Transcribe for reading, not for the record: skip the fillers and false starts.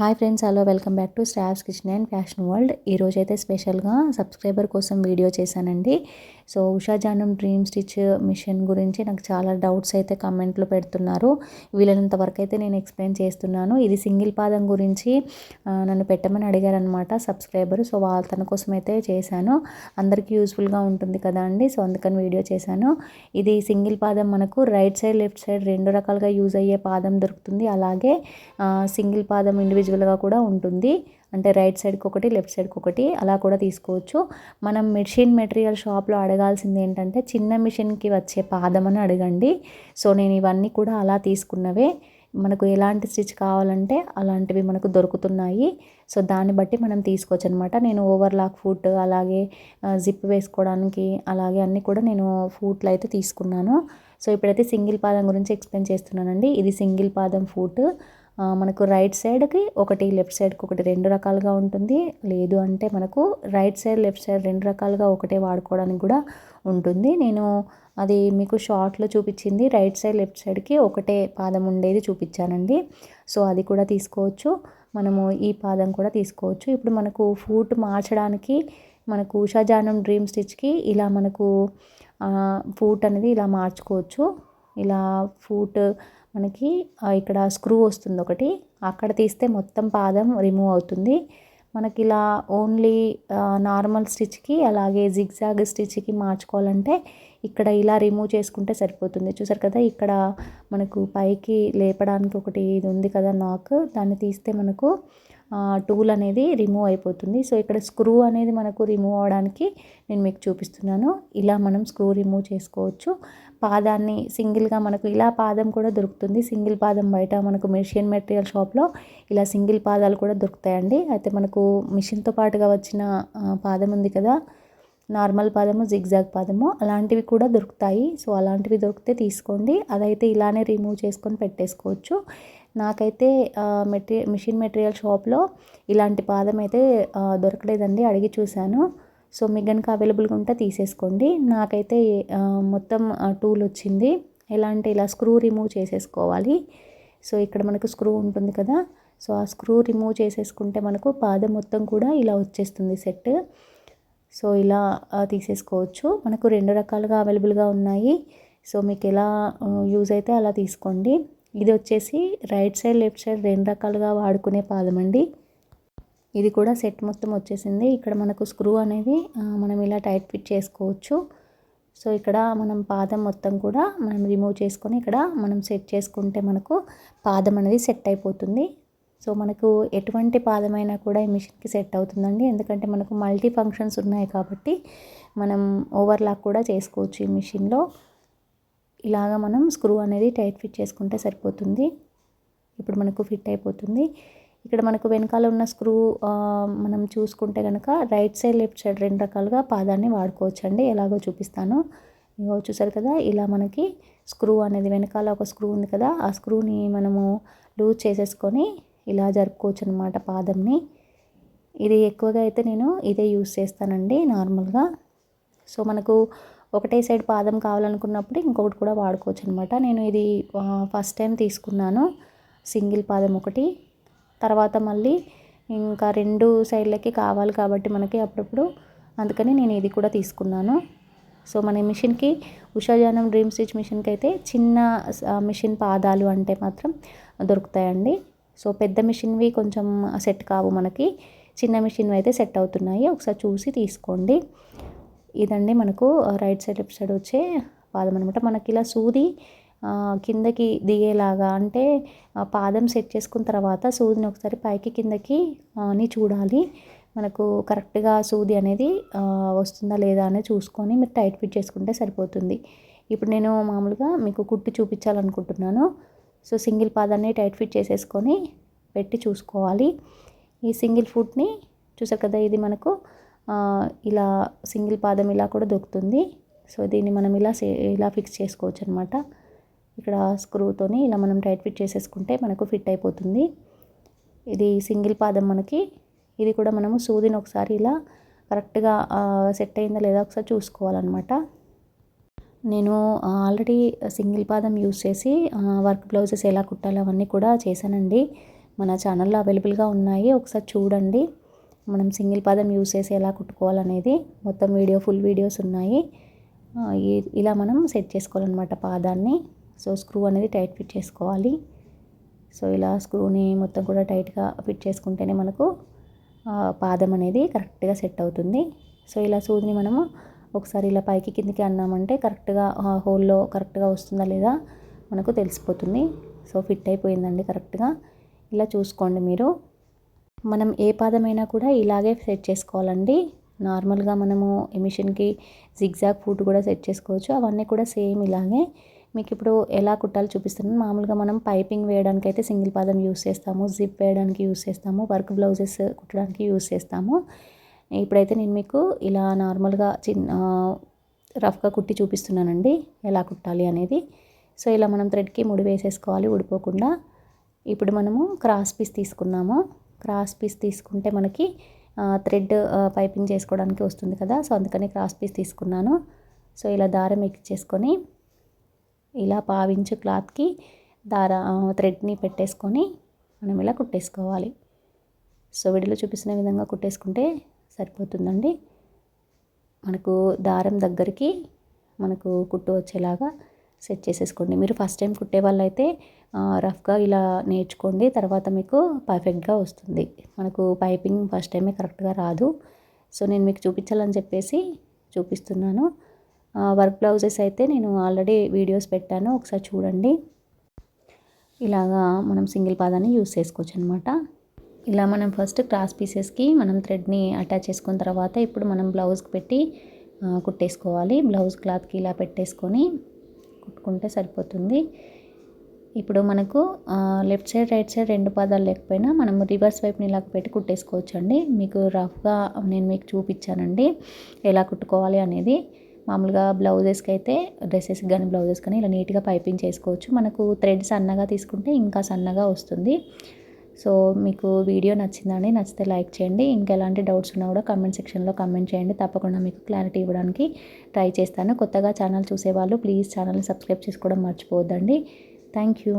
Hi friends, hello, welcome back to Shravs kitchen and fashion world. ఈరోజైతే స్పెషల్గా subscriber కోసం video చేశానండి. So Usha Janome dream stitch machine గురించి నాకు చాలా డౌట్స్ అయితే కమెంట్లో పెడుతున్నారు. వీలైనంత వరకు అయితే నేను ఎక్స్ప్లెయిన్ చేస్తున్నాను. ఇది సింగిల్ పాదం గురించి నన్ను పెట్టమని అడిగారనమాట సబ్స్క్రైబర్. సో తన కోసం అయితే చేశాను. అందరికీ యూస్ఫుల్గా ఉంటుంది కదా అండి, సో అందుకని వీడియో చేశాను. ఇది సింగిల్ పాదం మనకు రైట్ సైడ్ లెఫ్ట్ సైడ్ రెండు రకాలుగా యూజ్ అయ్యే పాదం దొరుకుతుంది. అలాగే సింగిల్ పాదం ఇండివిజువల్గా కూడా ఉంటుంది. అంటే రైట్ సైడ్కి ఒకటి లెఫ్ట్ సైడ్కి ఒకటి అలా కూడా తీసుకోవచ్చు. మనం మెషిన్ మెటీరియల్ షాప్లో అడగాల్సింది ఏంటంటే చిన్న మిషన్కి వచ్చే పాదం అని అడగండి. సో నేను ఇవన్నీ కూడా అలా తీసుకున్నవే. మనకు ఎలాంటి స్టిచ్ కావాలంటే అలాంటివి మనకు దొరుకుతున్నాయి. సో దాన్ని బట్టి మనం తీసుకోవచ్చు అనమాట. నేను ఓవర్లాక్ ఫూట్, అలాగే జిప్ వేసుకోవడానికి, అలాగే అన్నీ కూడా నేను ఫూట్లు అయితే తీసుకున్నాను. సో ఇప్పుడైతే సింగిల్ పాదం గురించి ఎక్స్ప్లెయిన్ చేస్తున్నానండి. ఇది సింగిల్ పాదం ఫూట్. మనకు రైట్ సైడ్కి ఒకటి లెఫ్ట్ సైడ్కి ఒకటి రెండు రకాలుగా ఉంటుంది. లేదు అంటే మనకు రైట్ సైడ్ లెఫ్ట్ సైడ్ రెండు రకాలుగా ఒకటే వాడుకోవడానికి కూడా ఉంటుంది. నేను అది మీకు షార్ట్లో చూపించింది రైట్ సైడ్ లెఫ్ట్ సైడ్కి ఒకటే పాదం ఉండేది చూపించానండి. సో అది కూడా తీసుకోవచ్చు. మనము ఈ పాదం కూడా తీసుకోవచ్చు. ఇప్పుడు మనకు ఫూట్ మార్చడానికి మనకు ఉషా జానం డ్రీమ్ స్టిచ్కి ఇలా మనకు ఫూట్ అనేది ఇలా మార్చుకోవచ్చు. ఇలా ఫూట్ మనకి ఇక్కడ స్క్రూ వస్తుంది ఒకటి, అక్కడ తీస్తే మొత్తం పాదం రిమూవ్ అవుతుంది. మనకి ఇలా ఓన్లీ నార్మల్ స్టిచ్కి అలాగే జిగ్జాగ్ స్టిచ్కి మార్చుకోవాలంటే ఇక్కడ ఇలా రిమూవ్ చేసుకుంటే సరిపోతుంది. చూసారు కదా, ఇక్కడ మనకు పైకి లేపడానికి ఒకటి ఇది ఉంది కదా నాక్, దాన్ని తీస్తే మనకు టూల్ అనేది రిమూవ్ అయిపోతుంది. సో ఇక్కడ స్క్రూ అనేది మనకు రిమూవ్ అవడానికి నేను మీకు చూపిస్తున్నాను. ఇలా మనం స్క్రూ రిమూవ్ చేసుకోవచ్చు. పాదాన్ని సింగిల్గా మనకు ఇలా పాదం కూడా దొరుకుతుంది. సింగిల్ పాదం బయట మనకు మెషిన్ మెటీరియల్ షాప్లో ఇలా సింగిల్ పాదాలు కూడా దొరుకుతాయండి. అయితే మనకు మిషన్తో పాటుగా వచ్చిన పాదం ఉంది కదా, నార్మల్ పాదము, జిగ్జాగ్ పాదము, అలాంటివి కూడా దొరుకుతాయి. సో అలాంటివి దొరికితే తీసుకోండి. అదైతే ఇలానే రిమూవ్ చేసుకొని పెట్టేసుకోవచ్చు. నాకైతే మిషన్ మెటీరియల్ షాప్లో ఇలాంటి పాదం అయితే దొరకలేదండి, అడిగి చూశాను. సో మీకు కనుక అవైలబుల్గా ఉంటే తీసేసుకోండి. నాకైతే మొత్తం టూల్ వచ్చింది. ఎలా అంటే ఇలా స్క్రూ రిమూవ్ చేసేసుకోవాలి. సో ఇక్కడ మనకు స్క్రూ ఉంటుంది కదా, సో ఆ స్క్రూ రిమూవ్ చేసేసుకుంటే మనకు పాదం మొత్తం కూడా ఇలా వచ్చేస్తుంది సెట్. సో ఇలా తీసేసుకోవచ్చు. మనకు రెండు రకాలుగా అవైలబుల్గా ఉన్నాయి. సో మీకు ఎలా యూజ్ అయితే అలా తీసుకోండి. ఇది వచ్చేసి రైట్ సైడ్ లెఫ్ట్ సైడ్ రెండు రకాలుగా వాడుకునే పాదం అండి. ఇది కూడా సెట్ మొత్తం వచ్చేసింది. ఇక్కడ మనకు స్క్రూ అనేది మనం ఇలా టైట్ ఫిట్ చేసుకోవచ్చు. సో ఇక్కడ మనం పాదం మొత్తం కూడా మనం రిమూవ్ చేసుకొని ఇక్కడ మనం సెట్ చేసుకుంటే మనకు పాదం అనేది సెట్ అయిపోతుంది. సో మనకు ఎటువంటి పాదమైనా కూడా ఈ మిషన్కి సెట్ అవుతుందండి. ఎందుకంటే మనకు మల్టీ ఫంక్షన్స్ ఉన్నాయి కాబట్టి మనం ఓవర్లాక్ కూడా చేసుకోవచ్చు ఈ మిషన్లో. ఇలాగా మనం స్క్రూ అనేది టైట్ ఫిట్ చేసుకుంటే సరిపోతుంది. ఇప్పుడు మనకు ఫిట్ అయిపోతుంది. ఇక్కడ మనకు వెనకాల ఉన్న స్క్రూ మనం చూసుకుంటే కనుక రైట్ సైడ్ లెఫ్ట్ సైడ్ రెండు రకాలుగా పాదాన్ని వాడుకోవచ్చు అండి. ఎలాగో చూపిస్తాను. ఇగో చూసారు కదా, ఇలా మనకి స్క్రూ అనేది వెనకాల ఒక స్క్రూ ఉంది కదా, ఆ స్క్రూని మనము లూజ్ చేసేసుకొని ఇలా జరుపుకోవచ్చు అనమాట పాదంని. ఇది ఎక్కువగా అయితే నేను ఇదే యూస్ చేస్తానండి నార్మల్గా. సో మనకు ఒకటే సైడ్ పాదం కావాలనుకున్నప్పుడు ఇంకొకటి కూడా వాడుకోవచ్చు అనమాట. నేను ఇది ఫస్ట్ టైం తీసుకున్నాను సింగిల్ పాదం ఒకటి. తర్వాత మళ్ళీ ఇంకా రెండు సైడ్లకి కావాలి కాబట్టి మనకి అప్పుడప్పుడు, అందుకని నేను ఇది కూడా తీసుకున్నాను. సో మన మిషన్కి ఉషా జానం డ్రీమ్ స్టిచ్ మిషన్కి అయితే చిన్న మిషన్ పాదాలు అంటే మాత్రం దొరుకుతాయండి. సో పెద్ద మిషన్వి కొంచెం సెట్ కావు మనకి, చిన్న మిషన్వి అయితే సెట్ అవుతున్నాయి. ఒకసారి చూసి తీసుకోండి. ఇదండి మనకు రైట్ సైడ్ లెఫ్ట్ సైడ్ వచ్చే పాదం అనమాట. మనకి ఇలా సూది కిందకి దిగేలాగా, అంటే పాదం సెట్ చేసుకున్న తర్వాత సూదిని ఒకసారి పైకి కిందకి అని చూడాలి. మనకు కరెక్ట్గా సూది అనేది వస్తుందా లేదా అనేది చూసుకొని మీరు టైట్ ఫిట్ చేసుకుంటే సరిపోతుంది. ఇప్పుడు నేను మామూలుగా మీకు కుట్టి చూపించాలనుకుంటున్నాను. సో సింగిల్ పాదాన్ని టైట్ ఫిట్ చేసేసుకొని పెట్టి చూసుకోవాలి. ఈ సింగిల్ ఫుట్ని చూసారు కదా, ఇది మనకు ఇలా సింగిల్ పాదం ఇలా కూడా దొరుకుతుంది. సో దీన్ని మనం ఇలా ఫిక్స్ చేసుకోవచ్చు అనమాట. ఇక్కడ స్క్రూతోని ఇలా మనం టైట్ ఫిట్ చేసేసుకుంటే మనకు ఫిట్ అయిపోతుంది. ఇది సింగిల్ పాదం మనకి. ఇది కూడా మనము సూదిని ఒకసారి ఇలా కరెక్ట్గా సెట్ అయిందా లేదా ఒకసారి చూసుకోవాలన్నమాట. నేను ఆల్రెడీ సింగిల్ పాదం యూస్ చేసి వర్క్ బ్లౌజెస్ ఎలా కుట్టాలో అవన్నీ కూడా చేశానండి. మన ఛానల్లో అవైలబుల్గా ఉన్నాయి, ఒకసారి చూడండి. మనం సింగిల్ పాదం యూస్ చేసి ఎలా కుట్టుకోవాలనేది మొత్తం ఫుల్ వీడియోస్ ఉన్నాయి. ఇలా మనం సెట్ చేసుకోవాలన్నమాట పాదాన్ని. సో స్క్రూ అనేది టైట్ ఫిట్ చేసుకోవాలి. సో ఇలా స్క్రూని మొత్తం కూడా టైట్గా ఫిట్ చేసుకుంటేనే మనకు పాదం అనేది కరెక్ట్గా సెట్ అవుతుంది. సో ఇలా సూదిని మనము ఒకసారి ఇలా పైకి కిందికి అన్నామంటే కరెక్ట్గా హోల్లో కరెక్ట్గా వస్తుందా లేదా మనకు తెలిసిపోతుంది. సో ఫిట్ అయిపోయిందండి కరెక్ట్గా. ఇలా చూసుకోండి మీరు. మనం ఏ పాదమైనా కూడా ఇలాగే సెట్ చేసుకోవాలండి. నార్మల్గా మనము ఈ మిషన్కి జిగ్జాగ్ ఫూట్ కూడా సెట్ చేసుకోవచ్చు. అవన్నీ కూడా సేమ్ ఇలాగే. మీకు ఇప్పుడు ఎలా కుట్టాలో చూపిస్తున్నాను. మామూలుగా మనం పైపింగ్ వేయడానికి అయితే సింగిల్ పాదం యూస్ చేస్తాము, జిప్ వేయడానికి యూస్ చేస్తాము, వర్క్ బ్లౌజెస్ కుట్టడానికి యూస్ చేస్తాము. ఇప్పుడైతే నేను మీకు ఇలా నార్మల్గా రఫ్గా కుట్టి చూపిస్తున్నానండి ఎలా కుట్టాలి అనేది. సో ఇలా మనం థ్రెడ్కి ముడి వేసేసుకోవాలి ఊడిపోకుండా. ఇప్పుడు మనము క్రాస్ పీస్ తీసుకున్నాము. క్రాస్ పీస్ తీసుకుంటే మనకి థ్రెడ్ పైపింగ్ చేసుకోవడానికి వస్తుంది కదా, సో అందుకని క్రాస్ పీస్ తీసుకున్నాను. సో ఇలా దారం ఎక్కించేసుకొని ఇలా పావించు క్లాత్కి థ్రెడ్ని పెట్టేసుకొని మనం ఇలా కుట్టేసుకోవాలి. సో వీడియోలో చూపిస్తున్న విధంగా కుట్టేసుకుంటే సరిపోతుందండి. మనకు దారం దగ్గరికి మనకు కుట్టు వచ్చేలాగా సెట్ చేసేసుకోండి. మీరు ఫస్ట్ టైం కుట్టే వాళ్ళైతే రఫ్గా ఇలా నేర్చుకోండి, తర్వాత మీకు పర్ఫెక్ట్గా వస్తుంది. మనకు పైపింగ్ ఫస్ట్ టైమే కరెక్ట్గా రాదు. సో నేను మీకు చూపించాలని చెప్పేసి చూపిస్తున్నాను. వర్క్ బ్లౌజెస్ అయితే నేను ఆల్రెడీ వీడియోస్ పెట్టాను, ఒకసారి చూడండి. ఇలాగా మనం సింగిల్ పాదాన్ని యూస్ చేసుకోవచ్చు అనమాట. ఇలా మనం ఫస్ట్ క్రాస్ పీసెస్కి మనం థ్రెడ్ని అటాచ్ చేసుకున్న తర్వాత ఇప్పుడు మనం బ్లౌజ్కి పెట్టి కుట్టేసుకోవాలి. బ్లౌజ్ క్లాత్కి ఇలా పెట్టేసుకొని కుట్టుకుంటే సరిపోతుంది. ఇప్పుడు మనకు లెఫ్ట్ సైడ్ రైట్ సైడ్ రెండు పాదాలు లేకపోయినా మనం రివర్స్ వైపుని ఇలా పెట్టి కుట్టేసుకోవచ్చు అండి. మీకు రఫ్గా నేను మీకు చూపించానండి ఎలా కుట్టుకోవాలి అనేది. మామూలుగా బ్లౌజెస్కి అయితే డ్రెస్సెస్కి కానీ బ్లౌజెస్ కానీ ఇలా నీట్గా పైపింగ్ చేసుకోవచ్చు. మనకు థ్రెడ్ సన్నగా తీసుకుంటే ఇంకా సన్నగా వస్తుంది. సో మీకు వీడియో నచ్చిందండి, నచ్చితే లైక్ చేయండి. ఇంకా ఎలాంటి డౌట్స్ ఉన్నా కూడా కామెంట్ సెక్షన్లో కామెంట్ చేయండి. తప్పకుండా మీకు క్లారిటీ ఇవ్వడానికి ట్రై చేస్తాను. కొత్తగా ఛానల్ చూసేవాళ్ళు ప్లీజ్ ఛానల్ని సబ్స్క్రైబ్ చేసుకోవడం మర్చిపోవద్దండి. Thank you.